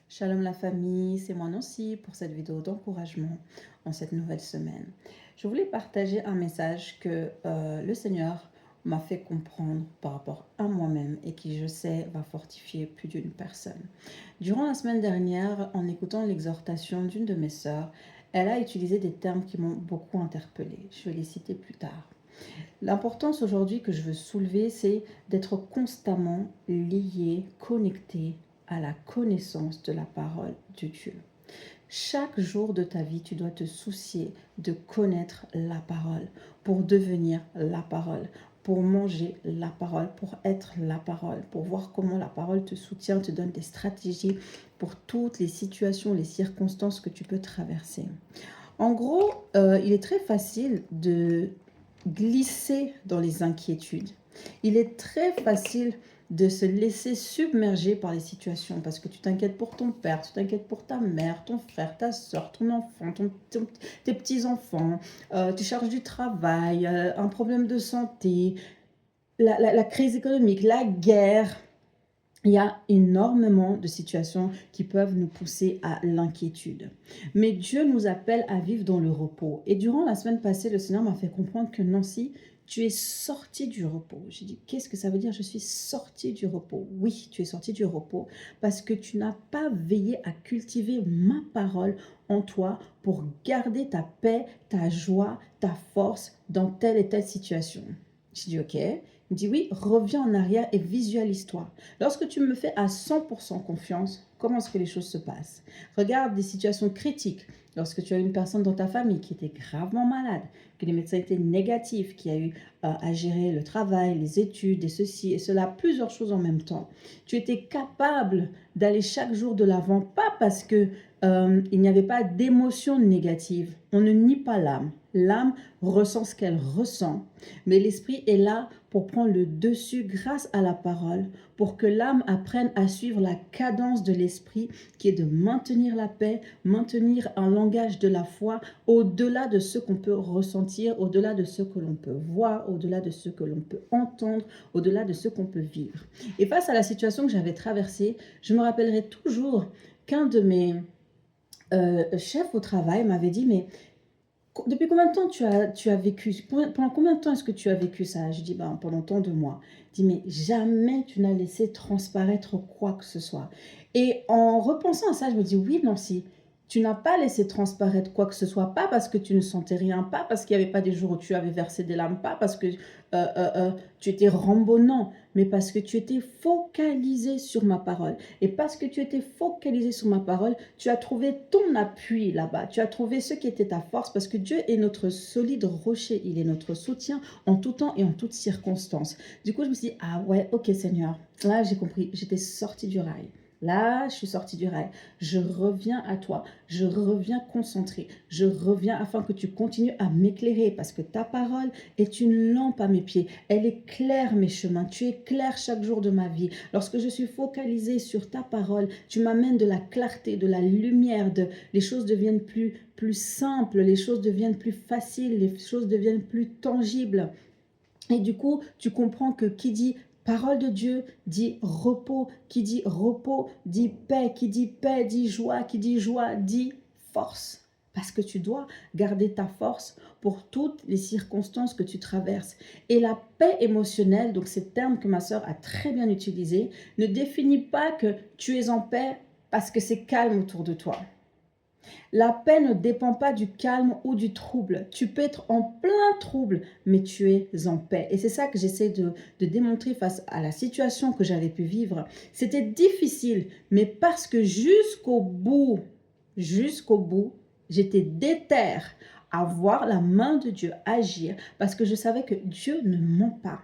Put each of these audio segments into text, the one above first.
Shalom la famille, c'est moi Nancy pour cette vidéo d'encouragement en cette nouvelle semaine. Je voulais partager un message que le Seigneur m'a fait comprendre par rapport à moi-même et qui, je sais, va fortifier plus d'une personne. Durant la semaine dernière, en écoutant l'exhortation d'une de mes sœurs, elle a utilisé des termes qui m'ont beaucoup interpellée. Je vais les citer plus tard. L'importance aujourd'hui que je veux soulever, c'est d'être constamment lié, connecté à la connaissance de la parole de Dieu. Chaque jour de ta vie, tu dois te soucier de connaître la parole pour devenir la parole, pour manger la parole, pour être la parole, pour voir comment la parole te soutient, te donne des stratégies pour toutes les situations, les circonstances que tu peux traverser. En gros, il est très facile de glisser dans les inquiétudes. Il est très facile de se laisser submerger par les situations parce que tu t'inquiètes pour ton père, tu t'inquiètes pour ta mère, ton frère, ta soeur, ton enfant, tes petits-enfants, tu charges du travail, un problème de santé, la crise économique, la guerre. Il y a énormément de situations qui peuvent nous pousser à l'inquiétude. Mais Dieu nous appelle à vivre dans le repos. Et durant la semaine passée, le Seigneur m'a fait comprendre que Nancy, tu es sortie du repos. J'ai dit, qu'est-ce que ça veut dire? Je suis sortie du repos. Oui, tu es sortie du repos parce que tu n'as pas veillé à cultiver ma parole en toi pour garder ta paix, ta joie, ta force dans telle et telle situation. J'ai dit, ok. Il me dit, oui, reviens en arrière et visualise-toi. Lorsque tu me fais à 100% confiance, comment est-ce que les choses se passent? Regarde des situations critiques. Lorsque tu as une personne dans ta famille qui était gravement malade, que les médecins étaient négatifs, qui a eu à gérer le travail, les études et ceci et cela, plusieurs choses en même temps. Tu étais capable d'aller chaque jour de l'avant, pas parce que il n'y avait pas d'émotions négatives. On ne nie pas l'âme. L'âme ressent ce qu'elle ressent, mais l'esprit est là pour prendre le dessus grâce à la parole, pour que l'âme apprenne à suivre la cadence de l'esprit qui est de maintenir la paix, maintenir un langage de la foi au-delà de ce qu'on peut ressentir, au-delà de ce que l'on peut voir, au-delà de ce que l'on peut entendre, au-delà de ce qu'on peut vivre. Et face à la situation que j'avais traversée, je me rappellerai toujours qu'un de mes chefs au travail m'avait dit, mais depuis combien de temps tu as vécu, pendant combien de temps est-ce que tu as vécu ça? Je dis, ben, pendant tant de mois. Il dit, mais jamais tu n'as laissé transparaître quoi que ce soit. Et en repensant à ça, je me dis, oui, Nancy, tu n'as pas laissé transparaître quoi que ce soit, pas parce que tu ne sentais rien, pas parce qu'il n'y avait pas des jours où tu avais versé des larmes, pas parce que tu étais rambonnant, mais parce que tu étais focalisé sur ma parole. Et parce que tu étais focalisé sur ma parole, tu as trouvé ton appui là-bas. Tu as trouvé ce qui était ta force parce que Dieu est notre solide rocher. Il est notre soutien en tout temps et en toutes circonstances. Du coup, je me suis dit, ah ouais, ok Seigneur. Là, j'ai compris. J'étais sortie du rail. Là, je suis sortie du rail. Je reviens à toi. Je reviens concentrée. Je reviens afin que tu continues à m'éclairer parce que ta parole est une lampe à mes pieds. Elle éclaire mes chemins. Tu éclaires chaque jour de ma vie. Lorsque je suis focalisée sur ta parole, tu m'amènes de la clarté, de la lumière. Les choses deviennent plus simples, les choses deviennent plus faciles, les choses deviennent plus tangibles. Et du coup, tu comprends que qui dit parole de Dieu dit repos, qui dit repos dit paix, qui dit paix dit joie, qui dit joie dit force. Parce que tu dois garder ta force pour toutes les circonstances que tu traverses. Et la paix émotionnelle, donc c'est le terme que ma sœur a très bien utilisé, ne définit pas que tu es en paix parce que c'est calme autour de toi. La paix ne dépend pas du calme ou du trouble. Tu peux être en plein trouble, mais tu es en paix. Et c'est ça que j'essaie de démontrer face à la situation que j'avais pu vivre. C'était difficile, mais parce que jusqu'au bout, j'étais déterre à voir la main de Dieu agir parce que je savais que Dieu ne ment pas.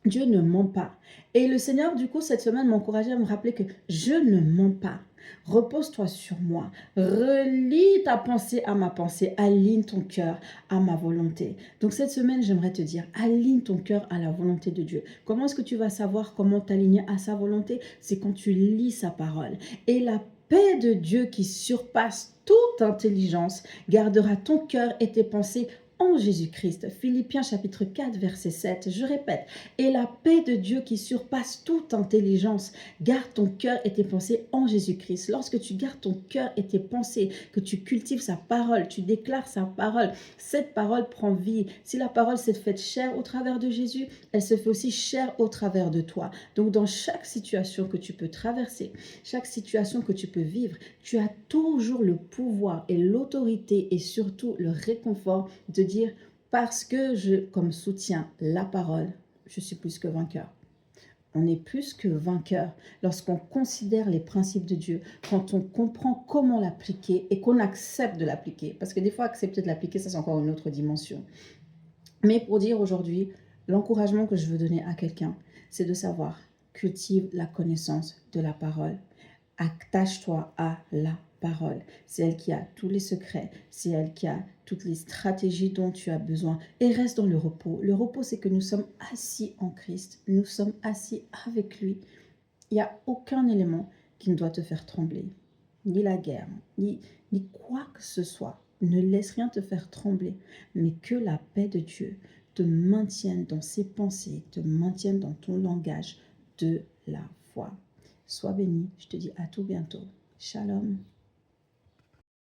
Dieu ne ment pas. Et le Seigneur, du coup, cette semaine m'encourageait à me rappeler que je ne mens pas. Repose-toi sur moi. Relie ta pensée à ma pensée. Aligne ton cœur à ma volonté. Donc cette semaine, j'aimerais te dire, aligne ton cœur à la volonté de Dieu. Comment est-ce que tu vas savoir comment t'aligner à sa volonté? C'est quand tu lis sa parole. Et la paix de Dieu qui surpasse toute intelligence gardera ton cœur et tes pensées en Jésus-Christ. Philippiens chapitre 4, verset 7. Je répète, et la paix de Dieu qui surpasse toute intelligence, garde ton cœur et tes pensées en Jésus-Christ. Lorsque tu gardes ton cœur et tes pensées, que tu cultives sa parole, tu déclares sa parole, cette parole prend vie. Si la parole s'est faite chair au travers de Jésus, elle se fait aussi chair au travers de toi. Donc dans chaque situation que tu peux traverser, chaque situation que tu peux vivre, tu as toujours le pouvoir et l'autorité et surtout le réconfort de dire parce que je, comme soutien la parole, je suis plus que vainqueur. On est plus que vainqueur lorsqu'on considère les principes de Dieu, quand on comprend comment l'appliquer et qu'on accepte de l'appliquer. Parce que des fois, accepter de l'appliquer, ça c'est encore une autre dimension. Mais pour dire aujourd'hui, l'encouragement que je veux donner à quelqu'un, c'est de savoir, cultive la connaissance de la parole. Attache-toi à la parole. C'est elle qui a tous les secrets. C'est elle qui a toutes les stratégies dont tu as besoin. Et reste dans le repos. Le repos, c'est que nous sommes assis en Christ. Nous sommes assis avec lui. Il n'y a aucun élément qui ne doit te faire trembler. Ni la guerre, ni quoi que ce soit. Ne laisse rien te faire trembler. Mais que la paix de Dieu te maintienne dans ses pensées, te maintienne dans ton langage de la foi. Sois béni. Je te dis à tout bientôt. Shalom.